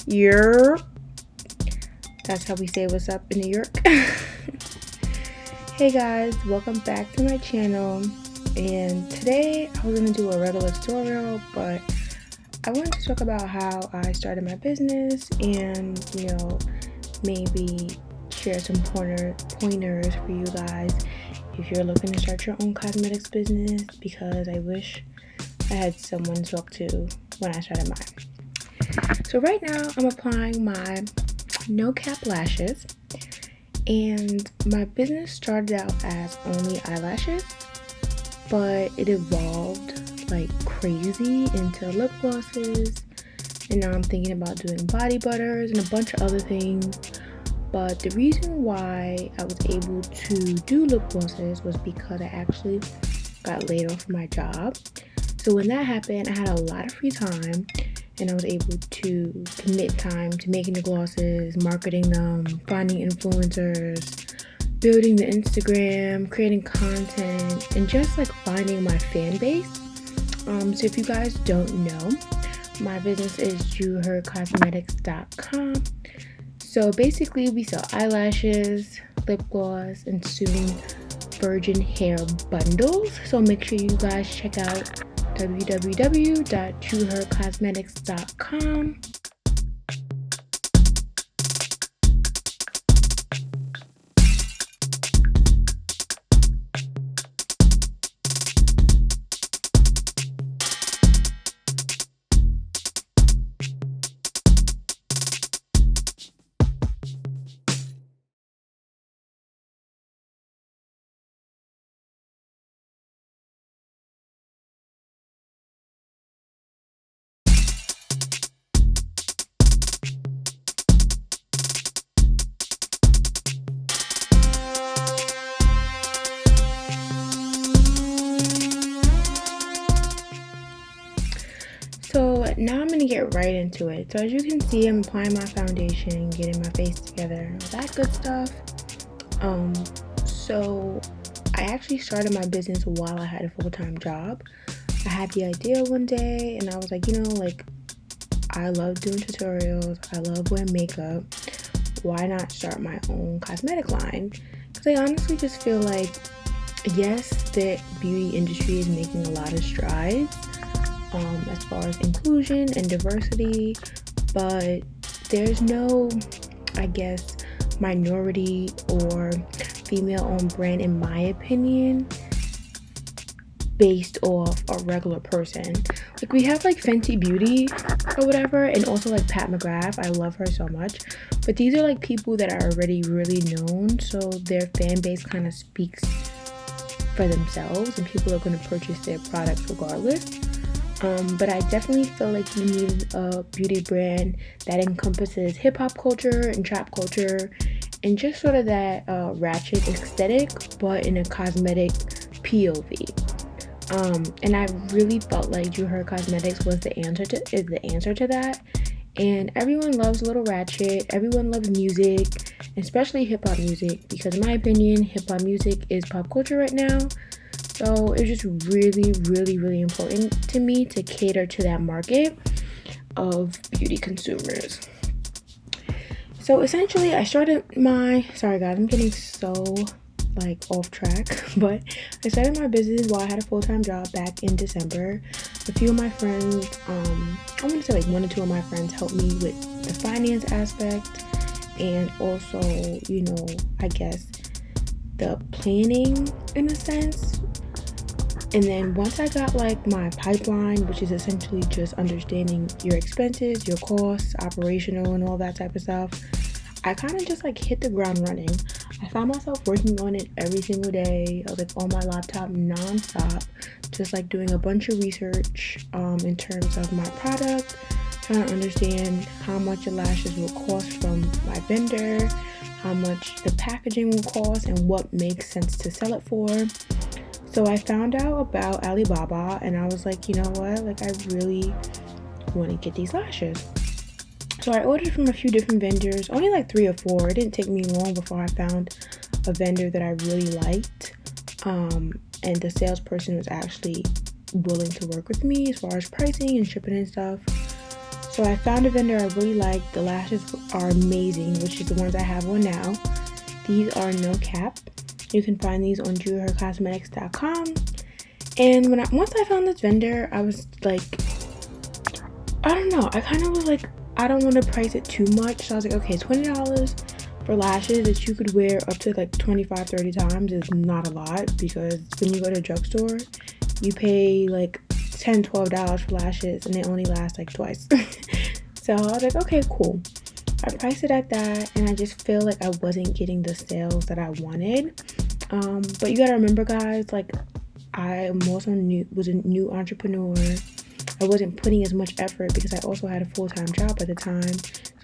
You're. That's how we say what's up in New York. Hey guys, welcome back to my channel. And today I was going to do a regular tutorial, but I wanted to talk about how I started my business and, maybe share some pointers for you guys if you're looking to start your own cosmetics business, because I wish I had someone to talk to when I started mine. So right now I'm applying my no cap lashes, and my business started out as only eyelashes, but it evolved like crazy into lip glosses, and now I'm thinking about doing body butters and a bunch of other things. But the reason why I was able to do lip glosses was because I actually got laid off from my job. So when that happened, I had a lot of free time, and I was able to commit time to making the glosses, marketing them, finding influencers, building the Instagram, creating content, and just like finding my fan base. So if you guys don't know, my business is JJuheardCosmetics.com. So basically we sell eyelashes, lip gloss, and soon virgin hair bundles. So make sure you guys check out www.JuheardCosmetics.com. So now I'm gonna get right into it. So as you can see, I'm applying my foundation, getting my face together, and all that good stuff. So I actually started my business while I had a full-time job. I had the idea one day, and I was like, I love doing tutorials, I love wearing makeup. Why not start my own cosmetic line? Because I honestly just feel like, yes, the beauty industry is making a lot of strides as far as inclusion and diversity, but there's no, minority or female-owned brand, in my opinion, based off a regular person. Like, we have like Fenty Beauty or whatever, and also like Pat McGrath. I love her so much, but these are like people that are already really known, so their fan base kind of speaks for themselves, and people are going to purchase their products regardless. But I definitely feel like you need a beauty brand that encompasses hip-hop culture and trap culture, and just sort of that ratchet aesthetic, but in a cosmetic POV. And I really felt like JJuheard Cosmetics is the answer to that. And everyone loves a little ratchet. Everyone loves music, especially hip-hop music, because in my opinion, hip-hop music is pop culture right now. So it's just really, really, really important to me to cater to that market of beauty consumers. So essentially, I started sorry guys, I'm getting so off track, but I started my business while I had a full-time job back in December. A few of my friends, I want to say one or two of my friends helped me with the finance aspect, and also, the planning in a sense. And then once I got my pipeline, which is essentially just understanding your expenses, your costs, operational, and all that type of stuff, I kind of just hit the ground running. I found myself working on it every single day. I was on my laptop non-stop, just doing a bunch of research in terms of my product, trying to understand how much the lashes will cost from my vendor, how much the packaging will cost, and what makes sense to sell it for. So I found out about Alibaba, and I was like, you know what? I really want to get these lashes. So I ordered from a few different vendors, only 3 or 4. It didn't take me long before I found a vendor that I really liked. And the salesperson was actually willing to work with me as far as pricing and shipping and stuff. So I found a vendor I really like. The lashes are amazing, which is the ones I have on now. These are no cap. You can find these on JJuheardCosmetics.com. And once I found this vendor, I was like, I don't know. I kind of was like, I don't want to price it too much. So I was like, okay, $20 for lashes that you could wear up to like 25, 30 times is not a lot, because when you go to a drugstore, you pay like $10, $12 for lashes and they only last like twice. So I was like, okay, cool. I priced it at that, and I just feel like I wasn't getting the sales that I wanted. But you gotta remember, guys, like, I was a new entrepreneur. I wasn't putting as much effort because I also had a full-time job at the time.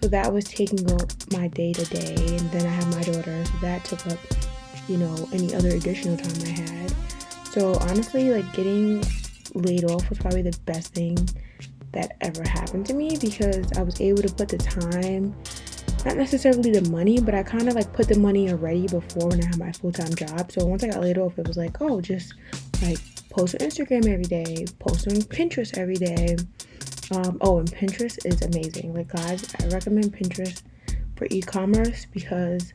So that was taking up my day-to-day, and then I had my daughter, so that took up, any other additional time I had. So honestly, like, getting laid off was probably the best thing that ever happened to me, because I was able to put the time, not necessarily the money, but I kind of like put the money already before when I had my full-time job. So once I got laid off, it was like, oh, just like post on Instagram every day, post on Pinterest every day. And Pinterest is amazing. Like, guys, I recommend Pinterest for e-commerce, because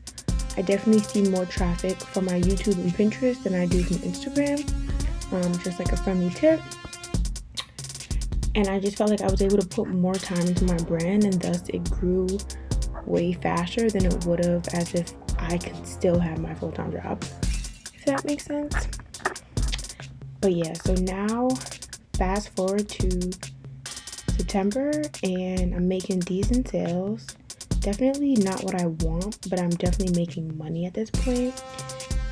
I definitely see more traffic from my YouTube and Pinterest than I do from Instagram. Just like a friendly tip. And I just felt like I was able to put more time into my brand, and thus it grew way faster than it would have as if I could still have my full-time job, if that makes sense. But yeah, so now fast forward to September, and I'm making decent sales. Definitely not what I want, but I'm definitely making money at this point.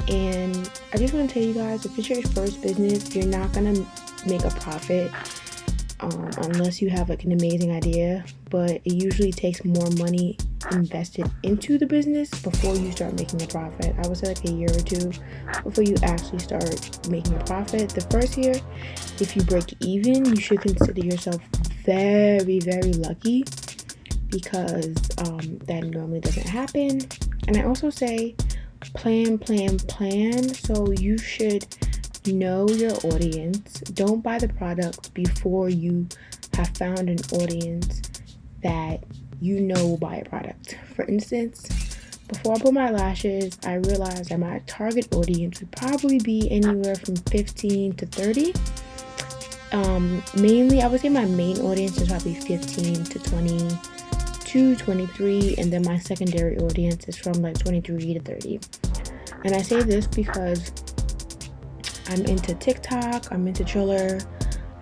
And I just want to tell you guys, if it's your first business, you're not gonna make a profit unless you have like an amazing idea, but it usually takes more money invested into the business before you start making a profit. I would say like a year or two before you actually start making a profit. The first year, if you break even, you should consider yourself very, very lucky, because that normally doesn't happen. And I also say plan. So you should know your audience. Don't buy the product before you have found an audience that will buy a product. For instance, before I bought my lashes, I realized that my target audience would probably be anywhere from 15 to 30. Mainly, I would say my main audience is probably 15 to 22, 23, and then my secondary audience is from like 23 to 30. And I say this because I'm into TikTok, I'm into Triller,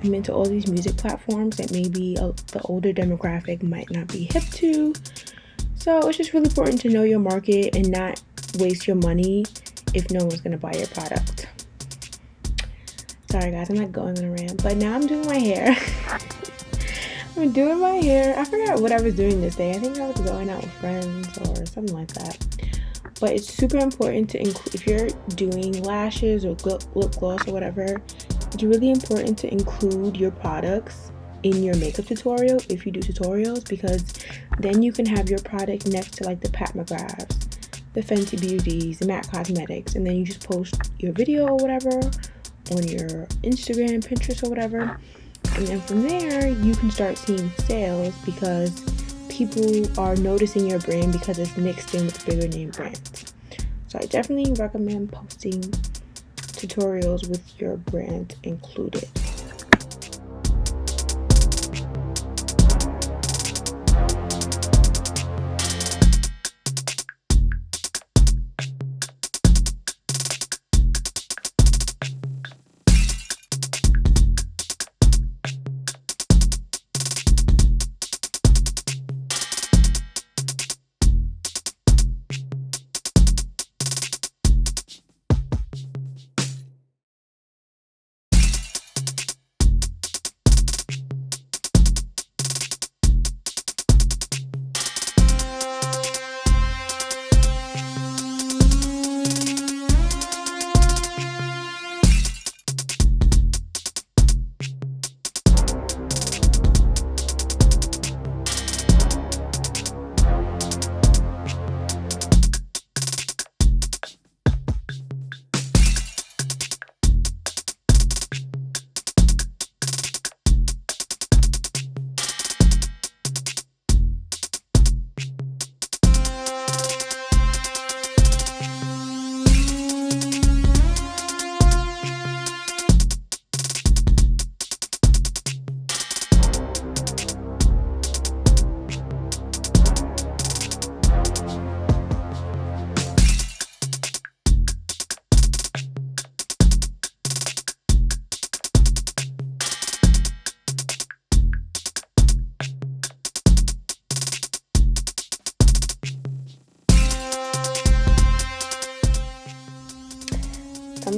I'm into all these music platforms that maybe the older demographic might not be hip to. So it's just really important to know your market and not waste your money if no one's gonna buy your product. Sorry guys, I'm not going on a rant, but now I'm doing my hair. I forgot what I was doing this day. I think I was going out with friends or something like that. But it's super important to include, if you're doing lashes or lip gloss or whatever, it's really important to include your products in your makeup tutorial if you do tutorials, because then you can have your product next to like the Pat McGraths, the Fenty Beauties, the MAC Cosmetics, and then you just post your video or whatever on your Instagram, Pinterest or whatever. And then from there, you can start seeing sales, because people are noticing your brand because it's mixed in with bigger name brands. So I definitely recommend posting tutorials with your brand included.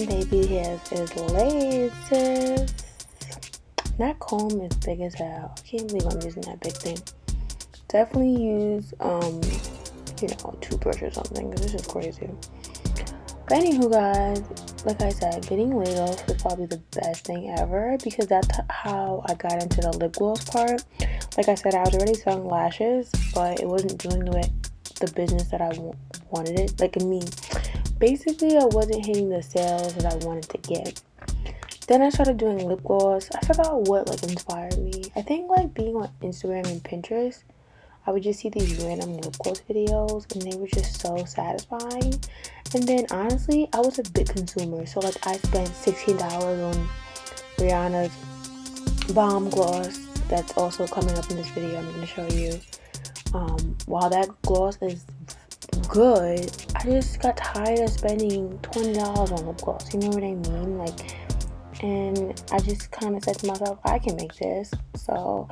baby hairs is laid, sis. That comb is big as hell. I can't believe I'm using that big thing. Definitely use a toothbrush or something, because this is crazy. But anywho, guys, like I said, getting laid off is probably the best thing ever, because that's how I got into the lip gloss part. Like I said, I was already selling lashes, but it wasn't doing the business that I wanted it. Like, basically I wasn't hitting the sales that I wanted to get. Then I started doing lip gloss. I forgot what inspired me. I think being on Instagram and Pinterest, I would just see these random lip gloss videos, and they were just so satisfying. And then honestly, I was a big consumer, so I spent $16 on Rihanna's Bomb Gloss. That's also coming up in this video I'm going to show you. While that gloss is good, I just got tired of spending $20 on lip gloss. You know what I mean? And I just kind of said to myself, I can make this. So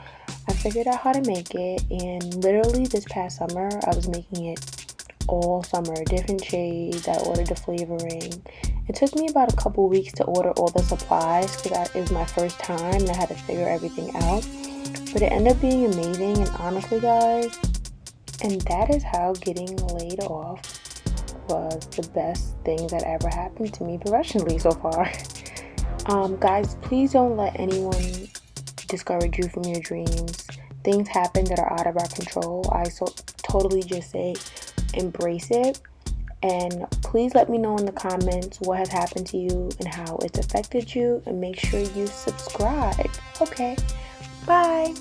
I figured out how to make it, and literally this past summer I was making it all summer, different shades. I ordered the flavoring. It took me about a couple weeks to order all the supplies, because it was my first time and I had to figure everything out, but it ended up being amazing. And honestly, guys, and that is how getting laid off was the best thing that ever happened to me professionally so far. Guys, please don't let anyone discourage you from your dreams. Things happen that are out of our control. I totally just say embrace it. And please let me know in the comments what has happened to you and how it's affected you, and make sure you subscribe. Okay, bye.